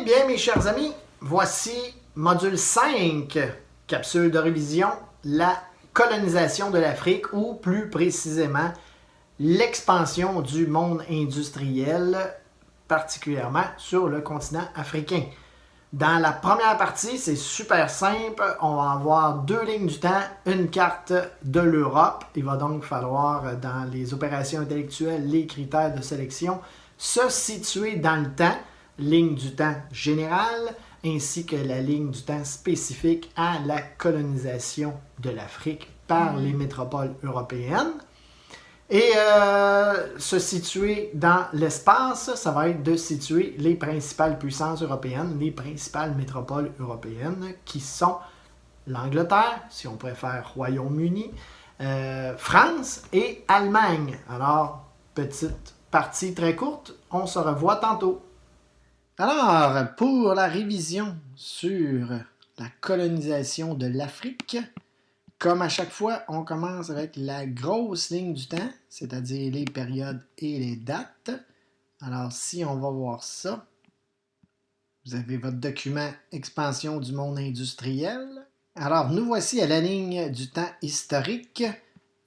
bien mes chers amis, voici module 5, capsule de révision, la colonisation de l'Afrique ou plus précisément l'expansion du monde industriel, particulièrement sur le continent africain. Dans la première partie, c'est super simple, on va avoir 2 lignes du temps, une carte de l'Europe. Il va donc falloir, dans les opérations intellectuelles, les critères de sélection, se situer dans le temps, ligne du temps générale, ainsi que la ligne du temps spécifique à la colonisation de l'Afrique par les métropoles européennes. Et se situer dans l'espace, ça va être de situer les principales puissances européennes, les principales métropoles européennes, qui sont l'Angleterre, si on préfère Royaume-Uni, France et Allemagne. Alors, petite partie très courte, on se revoit tantôt. Alors, pour la révision sur la colonisation de l'Afrique, comme à chaque fois, on commence avec la grosse ligne du temps, c'est-à-dire les périodes et les dates. Alors, si on va voir ça, vous avez votre document Expansion du monde industriel. Alors, nous voici à la ligne du temps historique.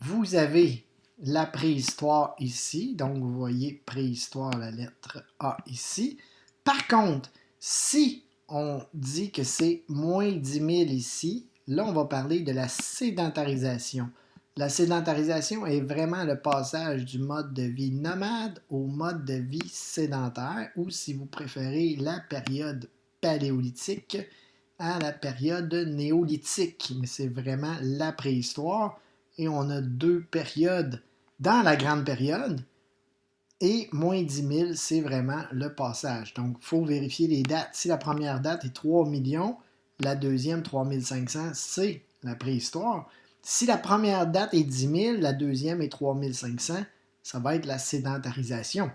Vous avez la préhistoire ici, donc vous voyez préhistoire, la lettre A ici. Par contre, si on dit que c'est moins 10 000 ici, là, on va parler de la sédentarisation. La sédentarisation est vraiment le passage du mode de vie nomade au mode de vie sédentaire, ou si vous préférez la période paléolithique à la période néolithique. Mais c'est vraiment la préhistoire. Et on a 2 périodes dans la grande période. Et moins 10 000, c'est vraiment le passage. Donc, il faut vérifier les dates. Si la première date est 3 millions, la deuxième, 3 500, c'est la préhistoire. Si la première date est 10 000, la deuxième est 3 500, ça va être la sédentarisation.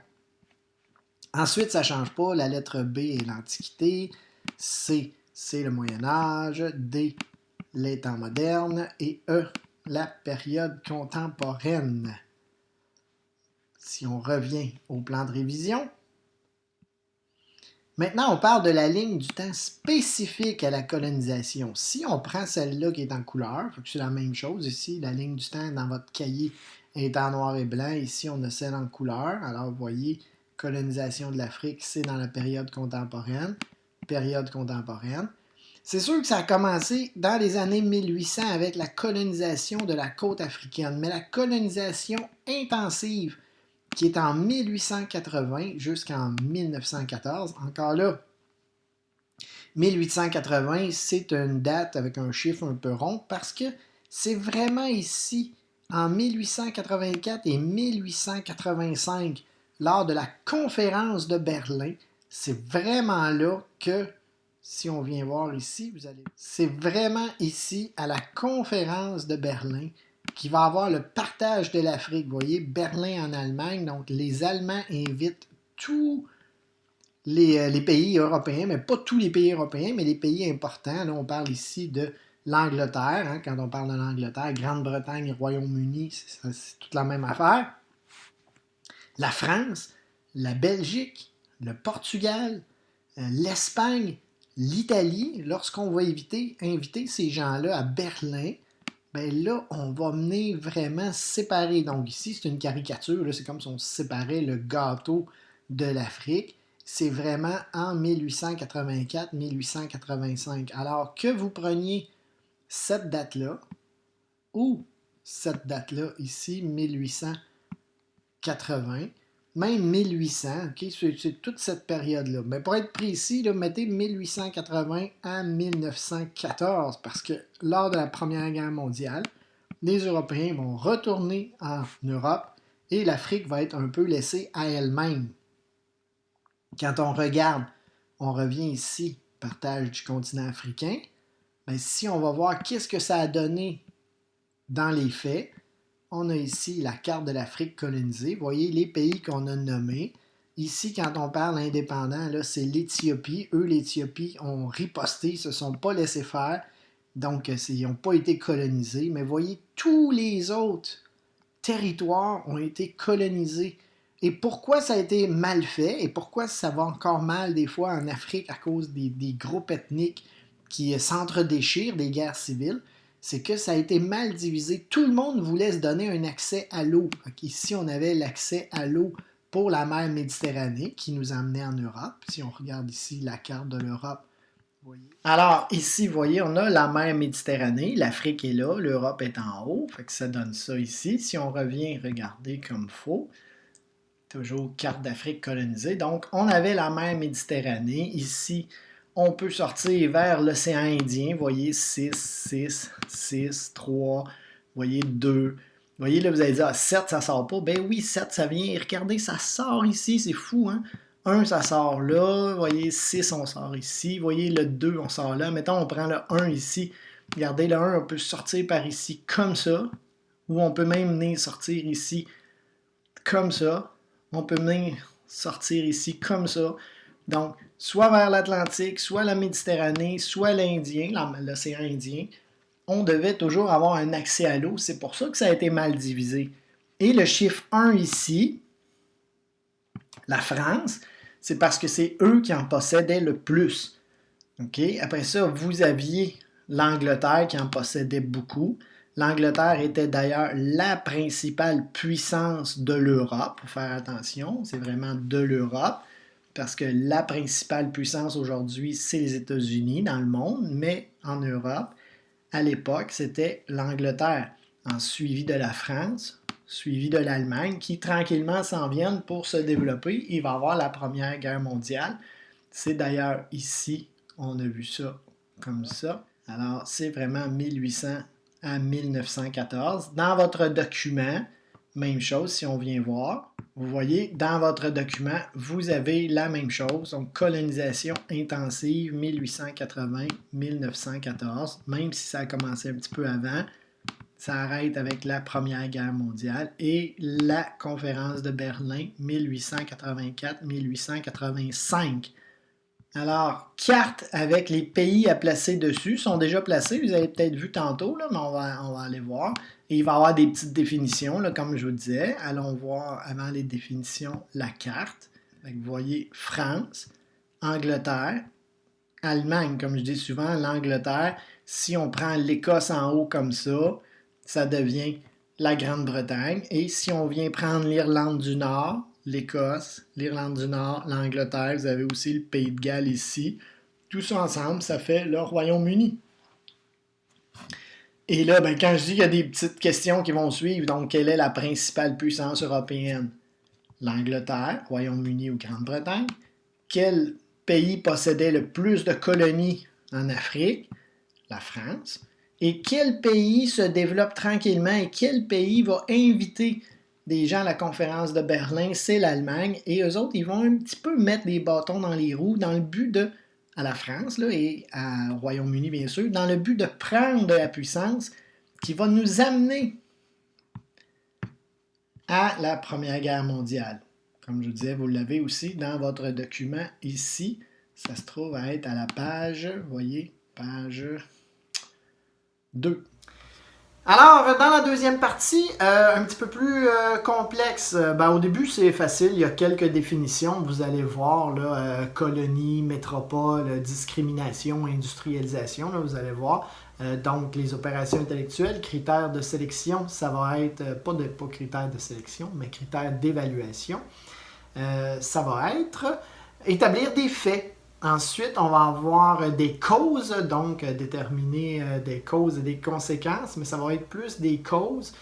Ensuite, ça ne change pas. La lettre B est l'Antiquité. C, c'est le Moyen-Âge. D, les temps modernes. Et E, la période contemporaine. Si on revient au plan de révision, maintenant on parle de la ligne du temps spécifique à la colonisation. Si on prend celle-là qui est en couleur, c'est la même chose ici, la ligne du temps dans votre cahier est en noir et blanc, ici on a celle en couleur. Alors vous voyez, colonisation de l'Afrique, c'est dans la période contemporaine. Période contemporaine. C'est sûr que ça a commencé dans les années 1800 avec la colonisation de la côte africaine, mais la colonisation intensive qui est en 1880 jusqu'en 1914. Encore là, 1880, c'est une date avec un chiffre un peu rond parce que c'est vraiment ici, en 1884 et 1885, lors de la conférence de Berlin, c'est vraiment là que, si on vient voir ici, vous allez... C'est vraiment ici, à la conférence de Berlin, qui va avoir le partage de l'Afrique. Vous voyez, Berlin en Allemagne. Donc, les Allemands invitent tous les pays européens, mais pas tous les pays européens, mais les pays importants. Là, on parle ici de l'Angleterre. Hein, quand on parle de l'Angleterre, Grande-Bretagne, Royaume-Uni, c'est toute la même affaire. La France, la Belgique, le Portugal, l'Espagne, l'Italie. Lorsqu'on va inviter ces gens-là à Berlin, bien là, on va venir vraiment séparer. Donc ici, c'est une caricature, là, c'est comme si on séparait le gâteau de l'Afrique. C'est vraiment en 1884-1885. Alors que vous preniez cette date-là, ou cette date-là ici, 1880, même 1800, okay, c'est toute cette période-là. Mais pour être précis, là, mettez 1880 à 1914, parce que lors de la Première Guerre mondiale, les Européens vont retourner en Europe et l'Afrique va être un peu laissée à elle-même. Quand on regarde, on revient ici, partage du continent africain, bien, si on va voir qu'est-ce que ça a donné dans les faits, on a ici la carte de l'Afrique colonisée. Vous voyez les pays qu'on a nommés. Ici, quand on parle indépendant, là, c'est l'Éthiopie. Eux, l'Éthiopie, ont riposté, ils ne se sont pas laissés faire. Donc, ils n'ont pas été colonisés. Mais vous voyez, tous les autres territoires ont été colonisés. Et pourquoi ça a été mal fait et pourquoi ça va encore mal des fois en Afrique à cause des groupes ethniques qui s'entre-déchirent, des guerres civiles, c'est que ça a été mal divisé. Tout le monde voulait se donner un accès à l'eau. Ici, on avait l'accès à l'eau pour la mer Méditerranée qui nous emmenait en Europe. Si on regarde ici la carte de l'Europe, voyez. Alors ici, vous voyez, on a la mer Méditerranée, l'Afrique est là, l'Europe est en haut, fait que ça donne ça ici. Si on revient regarder comme il faut, toujours carte d'Afrique colonisée. Donc, on avait la mer Méditerranée. Ici, on peut sortir vers l'océan Indien. Vous voyez, 6, 6, 6, 3, vous voyez, 2. Vous voyez, là, vous allez dire, ah, 7, ça sort pas. Ben oui, 7, ça vient. Regardez, ça sort ici. C'est fou, hein? 1, ça sort là. Vous voyez, 6, on sort ici. Vous voyez, le 2, on sort là. Mettons, on prend le 1 ici. Regardez, le 1, on peut sortir par ici comme ça. Ou on peut même venir sortir ici comme ça. On peut venir sortir ici comme ça. Donc, soit vers l'Atlantique, soit la Méditerranée, soit l'Indien, l'océan Indien. On devait toujours avoir un accès à l'eau. C'est pour ça que ça a été mal divisé. Et le chiffre 1 ici, la France, c'est parce que c'est eux qui en possédaient le plus. Okay? Après ça, vous aviez l'Angleterre qui en possédait beaucoup. L'Angleterre était d'ailleurs la principale puissance de l'Europe. Il faut faire attention, c'est vraiment de l'Europe, parce que la principale puissance aujourd'hui, c'est les États-Unis dans le monde, mais en Europe, à l'époque, c'était l'Angleterre, en suivi de la France, suivi de l'Allemagne, qui tranquillement s'en viennent pour se développer. Il va y avoir la Première Guerre mondiale. C'est d'ailleurs ici, on a vu ça comme ça. Alors, c'est vraiment 1800 à 1914. Dans votre document, même chose si on vient voir. Vous voyez, dans votre document, vous avez la même chose. Donc, colonisation intensive 1880-1914. Même si ça a commencé un petit peu avant, ça arrête avec la Première Guerre mondiale et la conférence de Berlin 1884-1885. Alors, carte avec les pays à placer dessus sont déjà placés. Vous avez peut-être vu tantôt, là, mais on va aller voir. Et il va y avoir des petites définitions, là, comme je vous disais. Allons voir avant les définitions la carte. Donc, vous voyez France, Angleterre, Allemagne, comme je dis souvent, l'Angleterre. Si on prend l'Écosse en haut comme ça, ça devient la Grande-Bretagne. Et si on vient prendre l'Irlande du Nord, l'Écosse, l'Irlande du Nord, l'Angleterre, vous avez aussi le Pays de Galles ici. Tout ça ensemble, ça fait le Royaume-Uni. Et là, ben, quand je dis qu'il y a des petites questions qui vont suivre, donc quelle est la principale puissance européenne? L'Angleterre, Royaume-Uni ou Grande-Bretagne. Quel pays possédait le plus de colonies en Afrique? La France. Et quel pays se développe tranquillement et quel pays va inviter des gens à la conférence de Berlin? C'est l'Allemagne. Et eux autres, ils vont un petit peu mettre des bâtons dans les roues dans le but de, à la France là, et au Royaume-Uni bien sûr, dans le but de prendre de la puissance qui va nous amener à la Première Guerre mondiale. Comme je vous disais, vous l'avez aussi dans votre document ici. Ça se trouve à être à la page, vous voyez, page 2. Alors, dans la deuxième partie, un petit peu plus complexe. Au début, c'est facile. Il y a quelques définitions. Vous allez voir, là, colonie, métropole, discrimination, industrialisation. Là, vous allez voir. Donc, les opérations intellectuelles, critères de sélection, ça va être, pas critères de sélection, mais critères d'évaluation. Ça va être établir des faits. Ensuite, on va avoir des causes, donc déterminer des causes et des conséquences, mais ça va être plus des causes,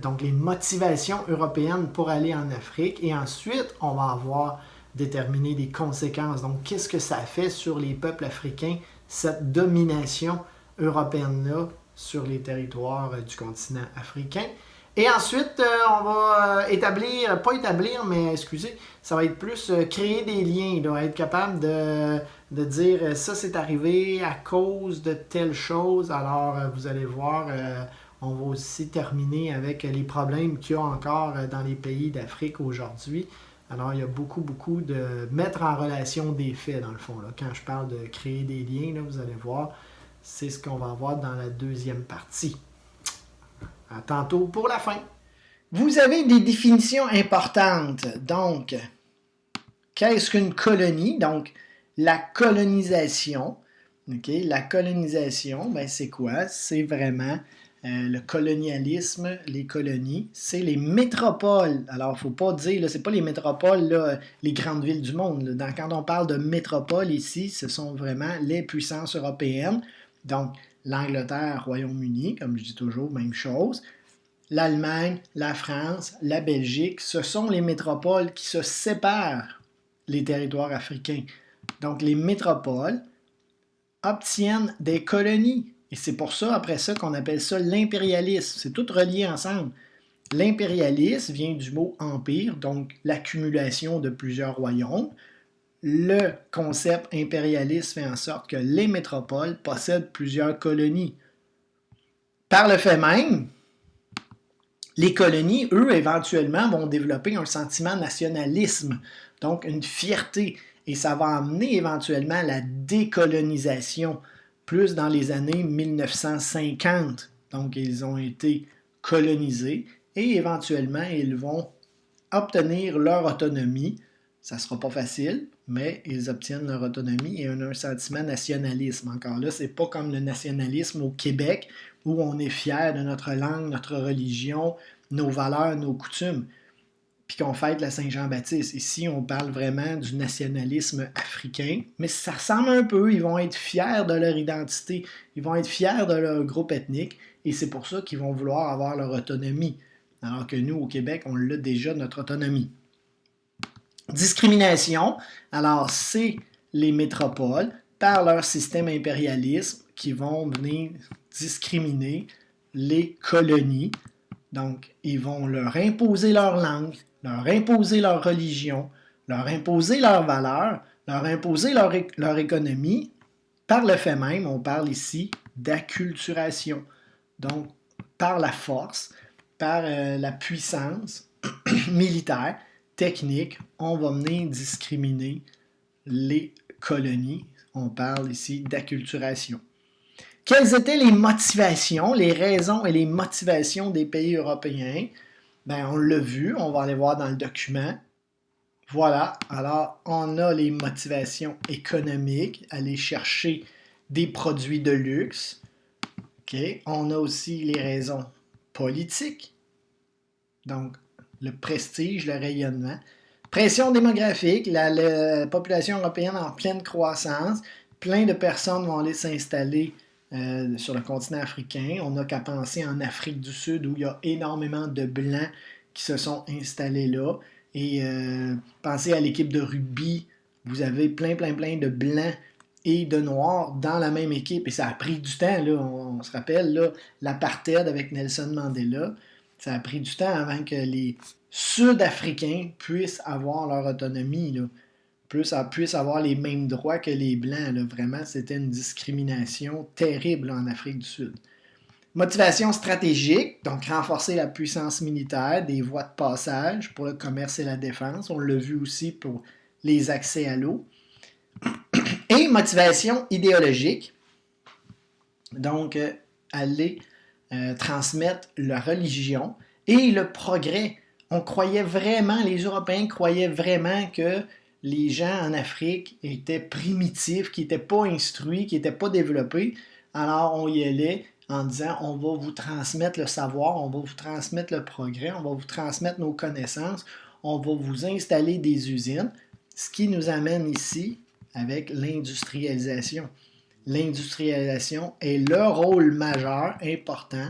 donc les motivations européennes pour aller en Afrique. Et ensuite, on va avoir déterminé des conséquences. Donc, qu'est-ce que ça fait sur les peuples africains, cette domination européenne-là sur les territoires du continent africain. Et ensuite, on va ça va être plus créer des liens, il doit être capable de dire ça c'est arrivé à cause de telle chose. Alors, vous allez voir, on va aussi terminer avec les problèmes qu'il y a encore dans les pays d'Afrique aujourd'hui. Alors, il y a beaucoup de mettre en relation des faits, dans le fond. Là. Quand je parle de créer des liens, là, vous allez voir, c'est ce qu'on va voir dans la deuxième partie. À tantôt pour la fin. Vous avez des définitions importantes. Donc, qu'est-ce qu'une colonie? Donc, la colonisation. Okay? La colonisation, ben, c'est quoi? C'est vraiment le colonialisme, les colonies, c'est les métropoles. Alors, il ne faut pas dire, ce n'est pas les métropoles, là, les grandes villes du monde. Quand on parle de métropole ici, ce sont vraiment les puissances européennes. Donc, l'Angleterre, Royaume-Uni, comme je dis toujours, même chose. L'Allemagne, la France, la Belgique, ce sont les métropoles qui se séparent les territoires africains. Donc, les métropoles obtiennent des colonies. Et c'est pour ça, après ça, qu'on appelle ça l'impérialisme. C'est tout relié ensemble. L'impérialisme vient du mot empire, donc l'accumulation de plusieurs royaumes. Le concept impérialiste fait en sorte que les métropoles possèdent plusieurs colonies. Par le fait même, les colonies, eux, éventuellement, vont développer un sentiment nationalisme, donc une fierté, et ça va amener éventuellement à la décolonisation, plus dans les années 1950. Donc, ils ont été colonisés et éventuellement, ils vont obtenir leur autonomie. Ça ne sera pas facile, mais ils obtiennent leur autonomie et un sentiment nationalisme. Encore là, c'est pas comme le nationalisme au Québec où on est fier de notre langue, notre religion, nos valeurs, nos coutumes, puis qu'on fête la Saint-Jean-Baptiste. Ici, on parle vraiment du nationalisme africain, mais ça ressemble un peu. Ils vont être fiers de leur identité, ils vont être fiers de leur groupe ethnique, et c'est pour ça qu'ils vont vouloir avoir leur autonomie. Alors que nous, au Québec, on l'a déjà, notre autonomie. Discrimination, alors c'est les métropoles, par leur système impérialiste, qui vont venir discriminer les colonies. Donc, ils vont leur imposer leur langue, leur imposer leur religion, leur imposer leurs valeurs, leur imposer leur économie. Par le fait même, on parle ici d'acculturation. Donc, par la force, par la puissance militaire, technique, on va venir discriminer les colonies. On parle ici d'acculturation. Quelles étaient les motivations, les raisons et les motivations des pays européens? Ben, on l'a vu, on va aller voir dans le document. Voilà, alors on a les motivations économiques, aller chercher des produits de luxe. Okay. On a aussi les raisons politiques, donc le prestige, le rayonnement. Pression démographique, la population européenne en pleine croissance, plein de personnes vont aller s'installer sur le continent africain. On n'a qu'à penser en Afrique du Sud où il y a énormément de Blancs qui se sont installés là. Et pensez à l'équipe de rugby, vous avez plein de Blancs et de Noirs dans la même équipe. Et ça a pris du temps, là. On se rappelle là, l'apartheid avec Nelson Mandela. Ça a pris du temps avant que les Sud-Africains puissent avoir leur autonomie, là. Puissent avoir les mêmes droits que les Blancs. Là. Vraiment, c'était une discrimination terrible en Afrique du Sud. Motivation stratégique, donc renforcer la puissance militaire, des voies de passage pour le commerce et la défense. On l'a vu aussi pour les accès à l'eau. Et motivation idéologique, donc aller transmettre la religion et le progrès. On croyait vraiment, les Européens croyaient vraiment que les gens en Afrique étaient primitifs, qui n'étaient pas instruits, qui n'étaient pas développés. Alors on y allait en disant on va vous transmettre le savoir, on va vous transmettre le progrès, on va vous transmettre nos connaissances, on va vous installer des usines, ce qui nous amène ici avec l'industrialisation. L'industrialisation est le rôle majeur, important,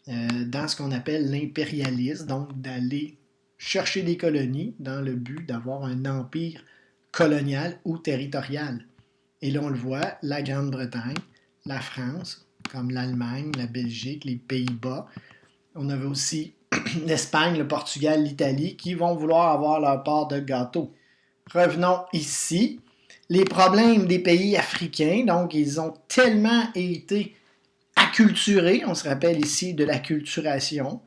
dans ce qu'on appelle l'impérialisme, donc d'aller chercher des colonies dans le but d'avoir un empire colonial ou territorial. Et là, on le voit, la Grande-Bretagne, la France, comme l'Allemagne, la Belgique, les Pays-Bas. On avait aussi l'Espagne, le Portugal, l'Italie, qui vont vouloir avoir leur part de gâteau. Revenons ici. Les problèmes des pays africains, donc ils ont tellement été acculturés, on se rappelle ici de l'acculturation,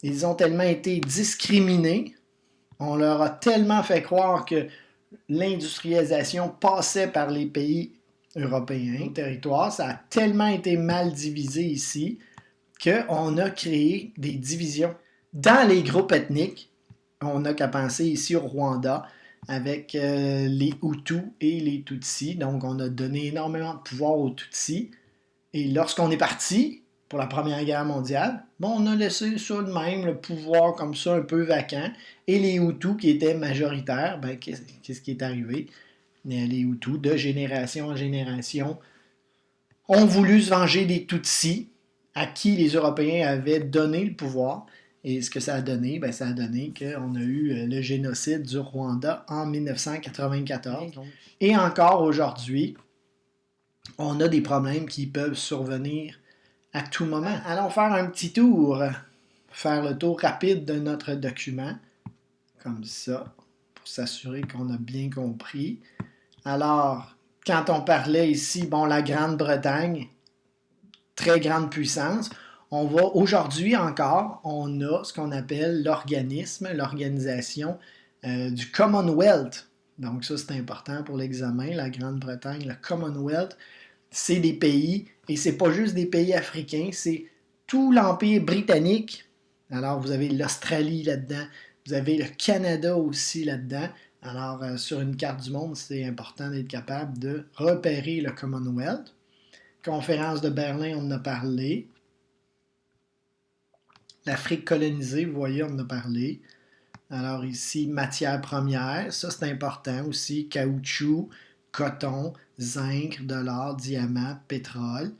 ils ont tellement été discriminés, on leur a tellement fait croire que l'industrialisation passait par les pays européens, territoires, ça a tellement été mal divisé ici qu'on a créé des divisions. Dans les groupes ethniques, on n'a qu'à penser ici au Rwanda avec les Hutus et les Tutsis. Donc, on a donné énormément de pouvoir aux Tutsis. Et lorsqu'on est parti pour la Première Guerre mondiale, on a laissé ça de même, le pouvoir comme ça, un peu vacant. Et les Hutus, qui étaient majoritaires, qu'est-ce qui est arrivé? Les Hutus, de génération en génération, ont voulu se venger des Tutsis, à qui les Européens avaient donné le pouvoir. Et ce que ça a donné, ça a donné qu'on a eu le génocide du Rwanda en 1994. Et encore aujourd'hui, on a des problèmes qui peuvent survenir à tout moment. Allons faire un petit tour, faire le tour rapide de notre document, comme ça, pour s'assurer qu'on a bien compris. Alors, quand on parlait ici, la Grande-Bretagne, très grande puissance, aujourd'hui encore, on a ce qu'on appelle l'organisation du Commonwealth. Donc ça, c'est important pour l'examen. La Grande-Bretagne, le Commonwealth, c'est des pays, et c'est pas juste des pays africains, c'est tout l'Empire britannique. Alors, vous avez l'Australie là-dedans, vous avez le Canada aussi là-dedans. Alors, sur une carte du monde, c'est important d'être capable de repérer le Commonwealth. Conférence de Berlin, on en a parlé. L'Afrique colonisée, vous voyez, on en a parlé. Alors ici, matières premières, ça c'est important aussi. Caoutchouc, coton, zinc, de l'or, diamant, pétrole.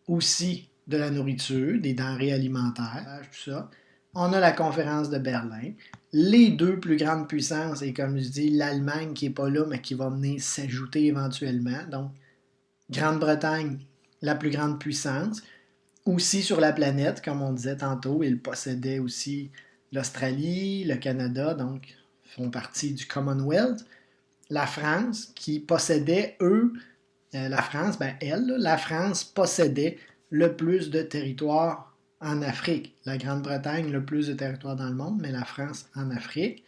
Aussi de la nourriture, des denrées alimentaires, tout ça. On a la conférence de Berlin. Les deux plus grandes puissances, et comme je dis, l'Allemagne qui n'est pas là, mais qui va venir s'ajouter éventuellement. Donc, Grande-Bretagne, la plus grande puissance. Aussi sur la planète, comme on disait tantôt, il possédait aussi l'Australie, le Canada, donc font partie du Commonwealth. La France, qui possédait, la France possédait le plus de territoire en Afrique. La Grande-Bretagne, le plus de territoire dans le monde, mais la France en Afrique.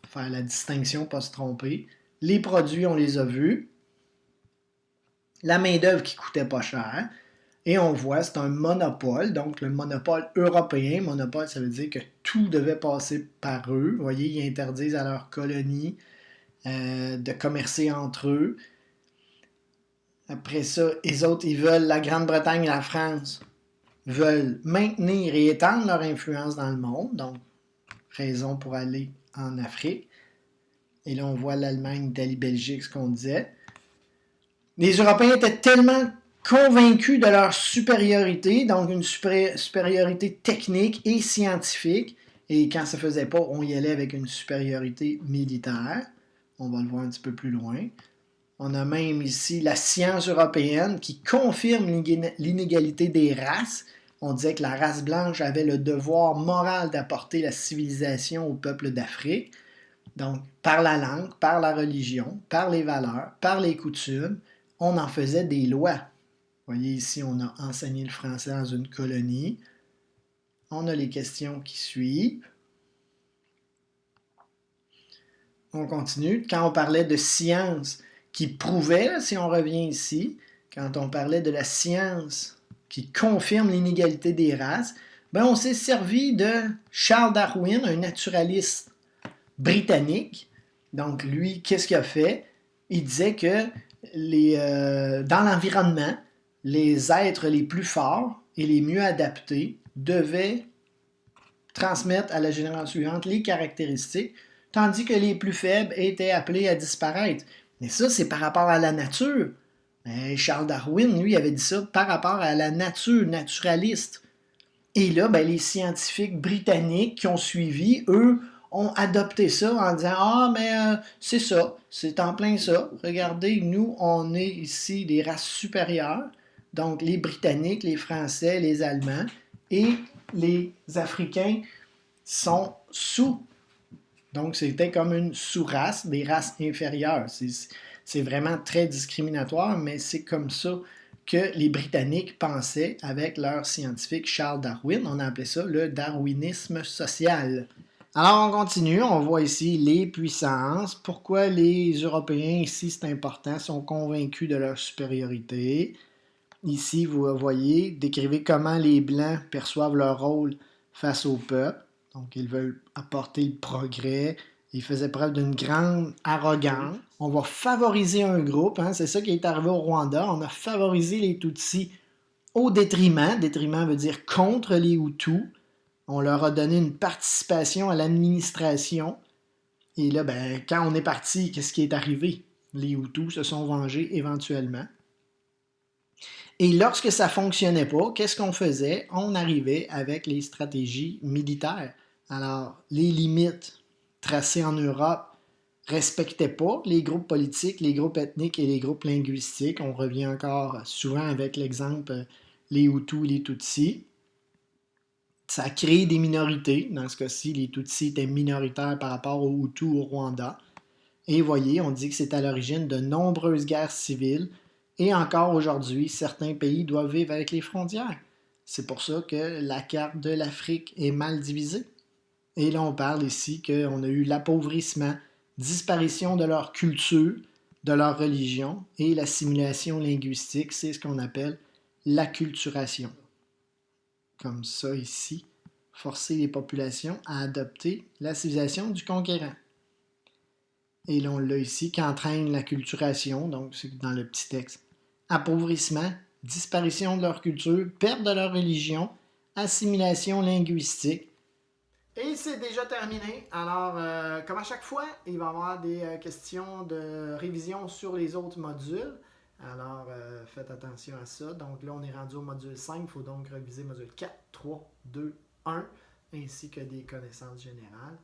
Faire la distinction, pas se tromper. Les produits, on les a vus. La main-d'œuvre qui coûtait pas cher. Et on voit, c'est un monopole, donc le monopole européen. Monopole, ça veut dire que tout devait passer par eux. Vous voyez, ils interdisent à leurs colonies de commercer entre eux. Après ça, les autres, ils veulent, la Grande-Bretagne et la France veulent maintenir et étendre leur influence dans le monde. Donc, raison pour aller en Afrique. Et là, on voit l'Allemagne, l'Italie, Belgique, ce qu'on disait. Les Européens étaient tellement convaincus de leur supériorité, donc une supériorité technique et scientifique. Et quand ça ne faisait pas, on y allait avec une supériorité militaire. On va le voir un petit peu plus loin. On a même ici la science européenne qui confirme l'inégalité des races. On disait que la race blanche avait le devoir moral d'apporter la civilisation au peuple d'Afrique. Donc, par la langue, par la religion, par les valeurs, par les coutumes, on en faisait des lois. Vous voyez ici, on a enseigné le français dans une colonie. On a les questions qui suivent. On continue. Quand on parlait de science qui prouvait, si on revient ici, quand on parlait de la science qui confirme l'inégalité des races, on s'est servi de Charles Darwin, un naturaliste britannique. Donc, lui, qu'est-ce qu'il a fait? Il disait que dans l'environnement, les êtres les plus forts et les mieux adaptés devaient transmettre à la génération suivante les caractéristiques, tandis que les plus faibles étaient appelés à disparaître. Mais ça, c'est par rapport à la nature. Mais Charles Darwin, lui, avait dit ça par rapport à la nature, naturaliste. Et là, les scientifiques britanniques qui ont suivi, eux, ont adopté ça en disant « Ah, mais c'est ça, c'est en plein ça. Regardez, nous, on est ici des races supérieures. Donc, les Britanniques, les Français, les Allemands et les Africains sont sous. Donc, c'était comme une sous-race, des races inférieures. C'est vraiment très discriminatoire, mais c'est comme ça que les Britanniques pensaient avec leur scientifique Charles Darwin. On appelait ça le darwinisme social. Alors, on continue. On voit ici les puissances. Pourquoi les Européens, ici, c'est important, sont convaincus de leur supériorité. Ici, vous voyez, décrivez comment les Blancs perçoivent leur rôle face au peuple. Donc, ils veulent apporter le progrès. Ils faisaient preuve d'une grande arrogance. On va favoriser un groupe. Hein, c'est ça qui est arrivé au Rwanda. On a favorisé les Tutsis au détriment. Détriment veut dire contre les Hutus. On leur a donné une participation à l'administration. Et là, ben, quand on est parti, qu'est-ce qui est arrivé? Les Hutus se sont vengés éventuellement. Et lorsque ça ne fonctionnait pas, qu'est-ce qu'on faisait? On arrivait avec les stratégies militaires. Alors, les limites tracées en Europe ne respectaient pas les groupes politiques, les groupes ethniques et les groupes linguistiques. On revient encore souvent avec l'exemple les Hutus et les Tutsis. Ça a créé des minorités. Dans ce cas-ci, les Tutsis étaient minoritaires par rapport aux Hutus au Rwanda. Et voyez, on dit que c'est à l'origine de nombreuses guerres civiles. Et encore aujourd'hui, certains pays doivent vivre avec les frontières. C'est pour ça que la carte de l'Afrique est mal divisée. Et là, on parle ici qu'on a eu l'appauvrissement, disparition de leur culture, de leur religion et l'assimilation linguistique. C'est ce qu'on appelle l'acculturation. Comme ça ici, forcer les populations à adopter la civilisation du conquérant. Et là, on l'a ici, qui entraîne l'acculturation, donc c'est dans le petit texte. Appauvrissement, disparition de leur culture, perte de leur religion, assimilation linguistique. Et c'est déjà terminé. Alors, comme à chaque fois, il va y avoir des questions de révision sur les autres modules. Alors, faites attention à ça. Donc là, on est rendu au module 5. Il faut donc réviser module 4, 3, 2, 1, ainsi que des connaissances générales.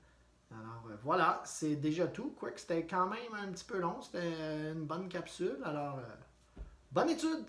Alors voilà, c'est déjà tout. Quoique c'était quand même un petit peu long. C'était une bonne capsule. Alors, bonne étude!